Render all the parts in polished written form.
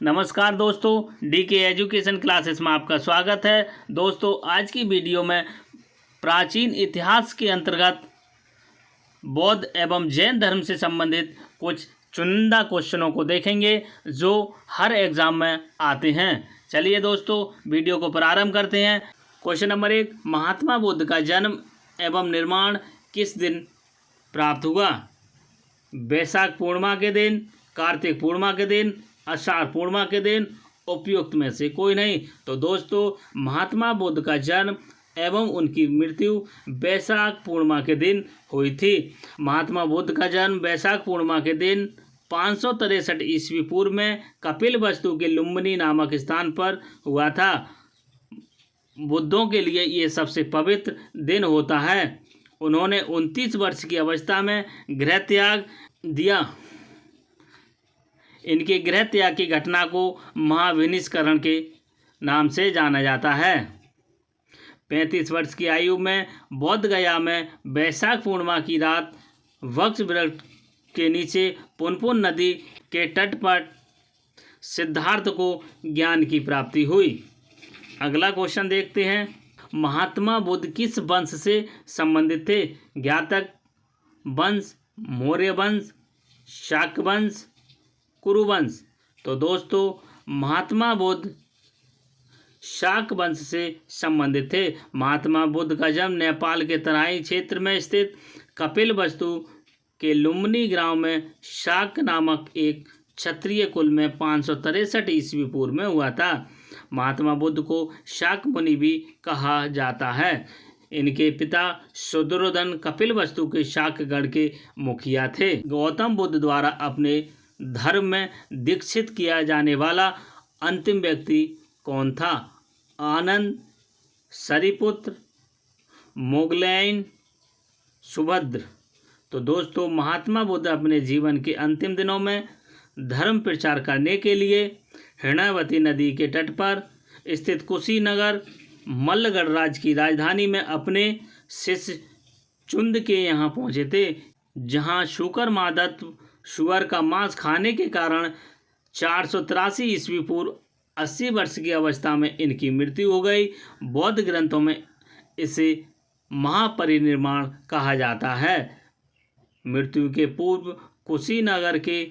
नमस्कार दोस्तों, DK education classes में आपका स्वागत है। दोस्तों, आज की वीडियो में प्राचीन इतिहास के अंतर्गत बौद्ध एवं जैन धर्म से संबंधित कुछ चुनिंदा क्वेश्चनों को देखेंगे जो हर एग्ज़ाम में आते हैं। चलिए दोस्तों, वीडियो को प्रारंभ करते हैं। क्वेश्चन नंबर 1, महात्मा बुद्ध का जन्म एवं निर्माण किस दिन प्राप्त हुआ? वैशाख पूर्णिमा के दिन, कार्तिक पूर्णिमा के दिन, आषाढ़ पूर्णिमा के दिन, उपयुक्त में से कोई नहीं। तो दोस्तों, महात्मा बुद्ध का जन्म एवं उनकी मृत्यु वैशाख पूर्णिमा के दिन हुई थी। महात्मा बुद्ध का जन्म वैशाख पूर्णिमा के दिन 563 ईस्वी पूर्व में कपिलवस्तु के लुम्बिनी नामक स्थान पर हुआ था। बुद्धों के लिए ये सबसे पवित्र दिन होता है। उन्होंने 29 वर्ष की अवस्था में गृह त्याग दिया। इनके गृह त्याग की घटना को महाविनिष्करण के नाम से जाना जाता है। 35 वर्ष की आयु में बोध गया में वैशाख पूर्णिमा की रात वृक्ष के नीचे पुनपुन नदी के तट पर सिद्धार्थ को ज्ञान की प्राप्ति हुई। अगला क्वेश्चन देखते हैं। महात्मा बुद्ध किस वंश से संबंधित थे? ज्ञातक वंश, मौर्य वंश, शाक्य वंश, कुरु वंश। तो दोस्तों, महात्मा बुद्ध शाक्य वंश से संबंधित थे। महात्मा बुद्ध का जन्म नेपाल के तराई क्षेत्र में स्थित कपिलवस्तु के लुम्बिनी गांव में शाक्य नामक एक क्षत्रिय कुल में 563 ईस्वी पूर्व में हुआ था। महात्मा बुद्ध को शाक्य मुनि भी कहा जाता है। इनके पिता शूद्रोधन कपिलवस्तु के शाक्य गण के मुखिया थे। गौतम बुद्ध द्वारा अपने धर्म में दीक्षित किया जाने वाला अंतिम व्यक्ति कौन था? आनंद, सरिपुत्र, मोगलैन, सुभद्र। तो दोस्तों, महात्मा बुद्ध अपने जीवन के अंतिम दिनों में धर्म प्रचार करने के लिए हिरणावती नदी के तट पर स्थित कुशीनगर मल्ल गणराज्य की राजधानी में अपने शिष्य चुंद के यहाँ पहुँचे थे, जहाँ शुकर मादत्त शुगर का मांस खाने के कारण 483 ईस्वी पूर्व 80 वर्ष की अवस्था में इनकी मृत्यु हो गई। बौद्ध ग्रंथों में इसे महापरिनिर्वाण कहा जाता है। मृत्यु के पूर्व कुशीनगर के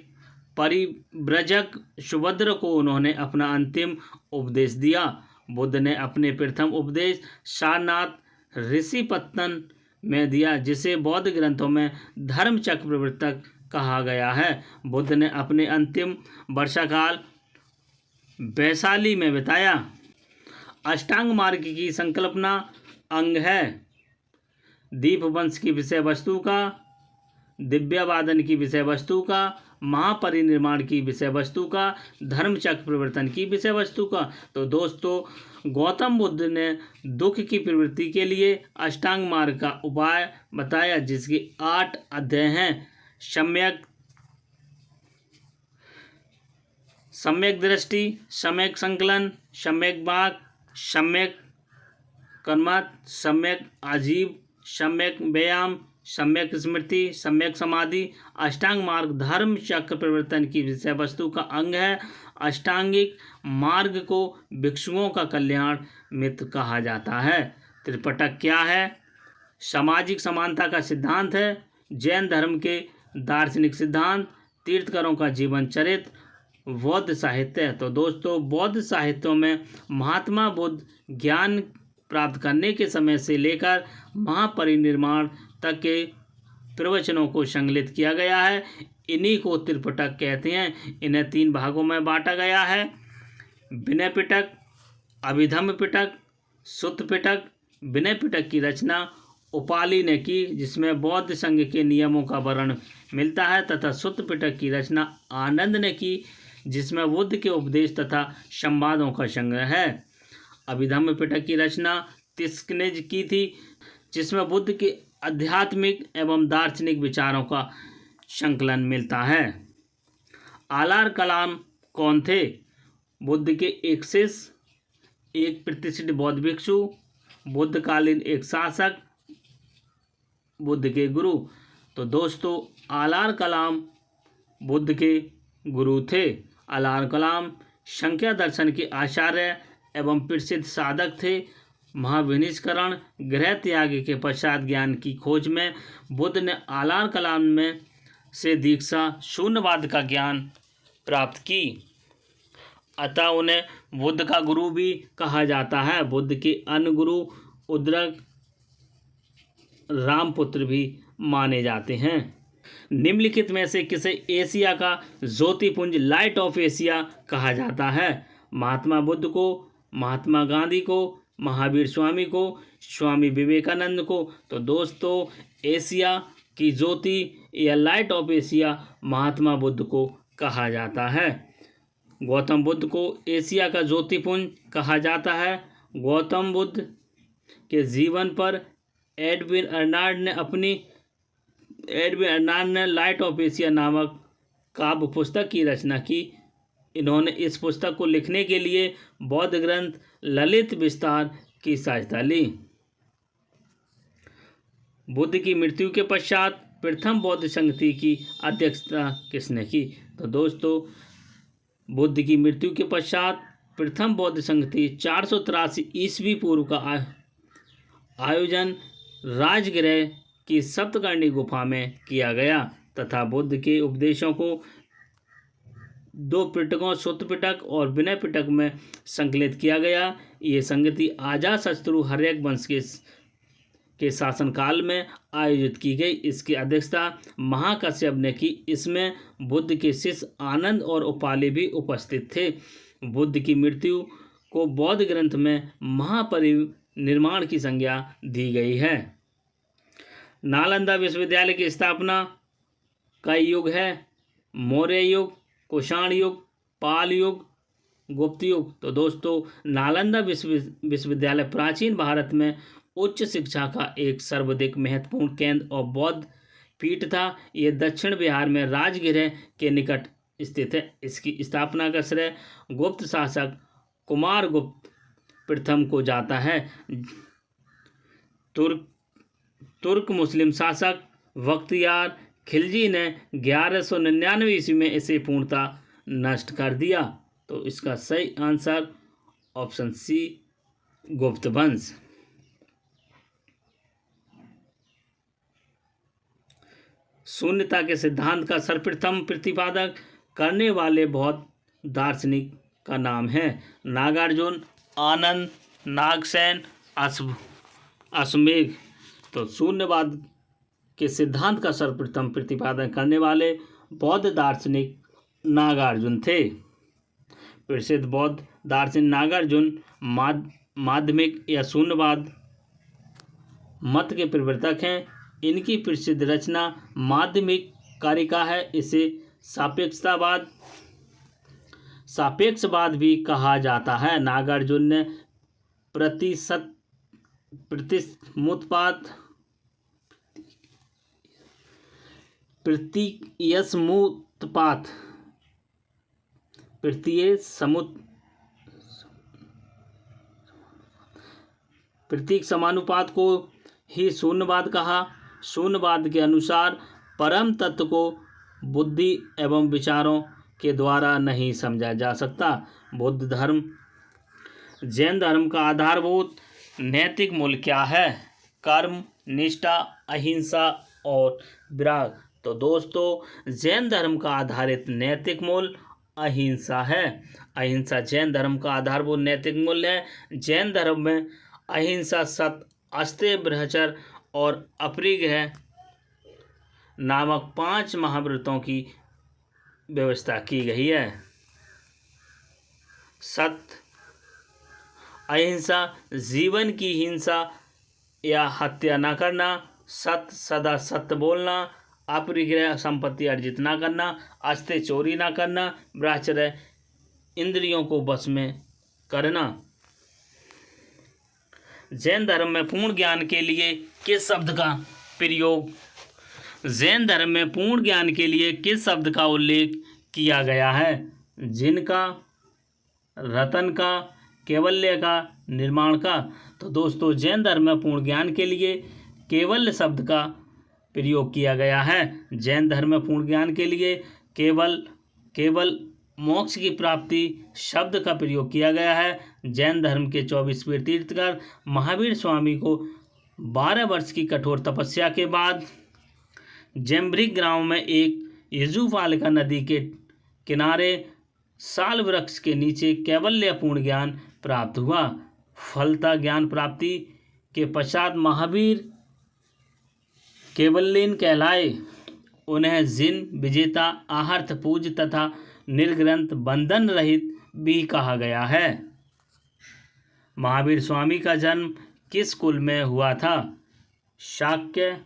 परिव्रजक सुभद्र को उन्होंने अपना अंतिम उपदेश दिया। बुद्ध ने अपने प्रथम उपदेश सारनाथ ऋषिपत्तन में दिया, जिसे बौद्ध ग्रंथों में धर्म चक्रप्रवर्तक कहा गया है। बुद्ध ने अपने अंतिम वर्षाकाल वैशाली में बिताया। अष्टांग मार्ग की संकल्पना अंग है। दीप वंश की विषय वस्तु का, दिव्यवादन की विषय वस्तु का, महापरिनिर्वाण की विषय वस्तु का, धर्म चक्र प्रवर्तन की विषय वस्तु का। तो दोस्तों, गौतम बुद्ध ने दुख की प्रवृत्ति के लिए अष्टांग मार्ग का उपाय बताया, जिसके 8 अध्याय हैं। सम्यक दृष्टि, सम्यक संकलन, सम्यक वाक, सम्यक कर्मठ, सम्यक आजीव, सम्यक व्यायाम, सम्यक स्मृति, सम्यक समाधि। अष्टांग मार्ग धर्म चक्र प्रवर्तन की विषय वस्तु का अंग है। अष्टांगिक मार्ग को भिक्षुओं का कल्याण मित्र कहा जाता है। त्रिपिटक क्या है? सामाजिक समानता का सिद्धांत है। जैन धर्म के दार्शनिक सिद्धांत, तीर्थकरों का जीवन चरित्र, बौद्ध साहित्य। तो दोस्तों, बौद्ध साहित्यों में महात्मा बुद्ध ज्ञान प्राप्त करने के समय से लेकर महापरिनिर्वाण तक के प्रवचनों को संकलित किया गया है। इन्हीं को त्रिपिटक कहते हैं। इन्हें 3 भागों में बांटा गया है: विनय पिटक, अभिधम्म पिटक, सुत्त पिटक। विनय पिटक की रचना उपाली ने की, जिसमें बौद्ध संघ के नियमों का वर्णन मिलता है, तथा सुत्त पिटक की रचना आनंद ने की, जिसमें बुद्ध के उपदेश तथा संवादों का संग्रह है। अभिधम्म पिटक की रचना तिस्क ने की थी, जिसमें बुद्ध के आध्यात्मिक एवं दार्शनिक विचारों का संकलन मिलता है। आलार कलाम कौन थे? बुद्ध के एक शिष्य, एक प्रतिष्ठित बौद्ध भिक्षु, बुद्धकालीन एक शासक, बुद्ध के गुरु। तो दोस्तों, आलार कलाम बुद्ध के गुरु थे। अलार कलाम संख्या दर्शन के आचार्य एवं प्रसिद्ध साधक थे। महाविनिष्करण गृह त्याग के पश्चात ज्ञान की खोज में बुद्ध ने आलार कलाम में से दीक्षा शून्यवाद का ज्ञान प्राप्त की, अतः उन्हें बुद्ध का गुरु भी कहा जाता है। बुद्ध के अन्य गुरु उद्रक रामपुत्र भी माने जाते हैं। निम्नलिखित में से किसे एशिया का ज्योतिपुंज लाइट ऑफ एशिया कहा जाता है? महात्मा बुद्ध को, महात्मा गांधी को, महावीर स्वामी को, स्वामी विवेकानंद को? तो दोस्तों एशिया की ज्योति या light of Asia Mahatma Buddha को कहा जाता है। गौतम बुद्ध को एशिया का ज्योतिपुंज कहा जाता है। गौतम बुद्ध के जीवन पर एडविन अर्नाल्ड ने लाइट ऑफ एशिया नामक काव्य पुस्तक की रचना की। इन्होंने इस पुस्तक को लिखने के लिए बौद्ध ग्रंथ ललित विस्तार की सहायता ली। बुद्ध की मृत्यु के पश्चात प्रथम बौद्ध संगति की अध्यक्षता किसने की? तो दोस्तों बुद्ध की मृत्यु के पश्चात प्रथम बौद्ध संगति 483 ईस्वी पूर्व का आयोजन राजगृह की सप्तकर्णी गुफा में किया गया तथा बुद्ध के उपदेशों को 2 पिटकों सुत्त पिटक और विनय पिटक में संकलित किया गया। ये संगति अजातशत्रु हर्यक वंश के शासनकाल में आयोजित की गई। इसकी अध्यक्षता महाकश्यप ने की। इसमें बुद्ध के शिष्य आनंद और उपाली भी उपस्थित थे। बुद्ध की मृत्यु को बौद्ध ग्रंथ में महापरिनिर्वाण की संज्ञा दी गई है। नालंदा विश्वविद्यालय की स्थापना का युग है? मौर्य युग, कुषाण युग, पाल युग, गुप्त युग? तो दोस्तों नालंदा विश्वविद्यालय प्राचीन भारत में उच्च शिक्षा का एक सर्वाधिक महत्वपूर्ण केंद्र और बौद्ध पीठ था। यह दक्षिण बिहार में राजगृह के निकट स्थित है। इसकी स्थापना का श्रेय गुप्त शासक कुमारगुप्त प्रथम को जाता है। तुर्क मुस्लिम शासक बख्तियार खिलजी ने 1199 ईस्वी में इसे पूर्णतः नष्ट कर दिया। तो इसका सही आंसर ऑप्शन सी गुप्त वंश। शून्यता के सिद्धांत का सर्वप्रथम प्रतिपादक करने वाले बौद्ध दार्शनिक का नाम है? नागार्जुन, आनंद, नागसेन, अश्वमेध? तो शून्यवाद के सिद्धांत का सर्वप्रथम प्रतिपादन करने वाले बौद्ध दार्शनिक नागार्जुन थे। प्रसिद्ध बौद्ध दार्शनिक नागार्जुन माध्यमिक या शून्यवाद मत के प्रवर्तक हैं। इनकी प्रसिद्ध रचना माध्यमिक कारिका है। इसे सापेक्षवाद भी कहा जाता है। नागार्जुन ने प्रतीक समानुपात को ही शून्यवाद कहा। शून्यवाद के अनुसार परम तत्व को बुद्धि एवं विचारों के द्वारा नहीं समझा जा सकता। बौद्ध धर्म जैन धर्म का आधारभूत नैतिक मूल्य क्या है? कर्म, निष्ठा, अहिंसा और विराग? तो दोस्तों जैन धर्म का आधारित नैतिक मूल्य अहिंसा है। अहिंसा जैन धर्म का आधारभूत नैतिक मूल्य है। जैन धर्म में अहिंसा, सत्य, अस्तेय, ब्रह्मचर्य और अपरिग्रह नामक 5 महाव्रतों की व्यवस्था की गई है। सत्य, अहिंसा, जीवन की हिंसा या हत्या न करना। सत्य, सदा सत्य बोलना। अपरिग्रह, संपत्ति अर्जित न करना। अस्तेय, चोरी न करना। ब्रह्मचर्य, इंद्रियों को वश में करना। जैन धर्म में पूर्ण ज्ञान के लिए किस शब्द का प्रयोग? जैन धर्म में पूर्ण ज्ञान के लिए किस शब्द का उल्लेख किया गया है? जिनका, रतन का, कैवल्य का, निर्माण का? तो दोस्तों जैन धर्म में पूर्ण ज्ञान के लिए कैवल्य शब्द का प्रयोग किया गया है। जैन धर्म में पूर्ण ज्ञान के लिए केवल मोक्ष की प्राप्ति शब्द का प्रयोग किया गया है। जैन धर्म के 24वें तीर्थंकर महावीर स्वामी को 12 वर्ष की कठोर तपस्या के बाद जैम्ब्रिक ग्राम में एक यजुपालिका नदी के किनारे साल वृक्ष के नीचे कैवल्यपूर्ण ज्ञान प्राप्त हुआ। फलतः ज्ञान प्राप्ति के पश्चात महावीर केवल्लीन कहलाए। उन्हें जिन विजेता, आहर्त पूज तथा निर्ग्रंथ बंधन रहित भी कहा गया है। महावीर स्वामी का जन्म किस कुल में हुआ था? शाक्य,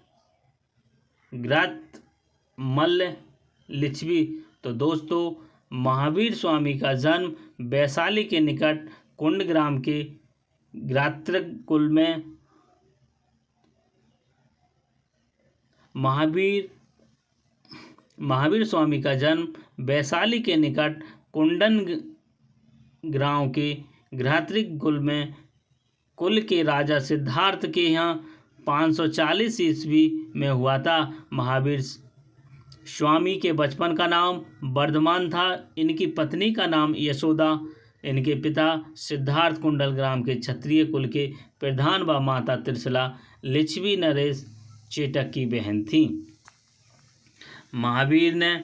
ग्रत, मल्ल, लिच्छवी। तो दोस्तों महावीर स्वामी का जन्म वैशाली के निकट कुंडग्राम के ग्रात्रक कुल में महावीर स्वामी का जन्म वैशाली के निकट कुंडन ग्राम के घ्रात्रिक कुल के राजा सिद्धार्थ के यहाँ 540 ईस्वी में हुआ था। महावीर स्वामी के बचपन का नाम वर्धमान था। इनकी पत्नी का नाम यशोदा। इनके पिता सिद्धार्थ कुंडल ग्राम के क्षत्रिय कुल के प्रधान व माता त्रिशला लिच्छवी नरेश चेटक की बहन थी। महावीर ने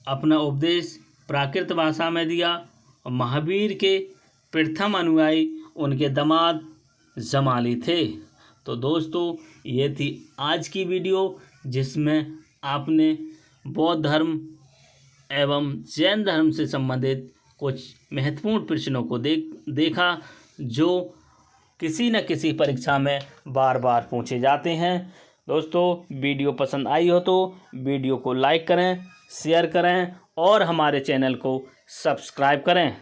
अपना उपदेश प्राकृत भाषा में दिया और महावीर के प्रथम अनुयायी उनके दामाद जमाली थे। तो दोस्तों ये थी आज की वीडियो जिसमें आपने बौद्ध धर्म एवं जैन धर्म से संबंधित कुछ महत्वपूर्ण प्रश्नों को देखा जो किसी न किसी परीक्षा में बार बार पूछे जाते हैं। दोस्तों वीडियो पसंद आई हो तो वीडियो को लाइक करें, शेयर करें और हमारे चैनल को सब्सक्राइब करें।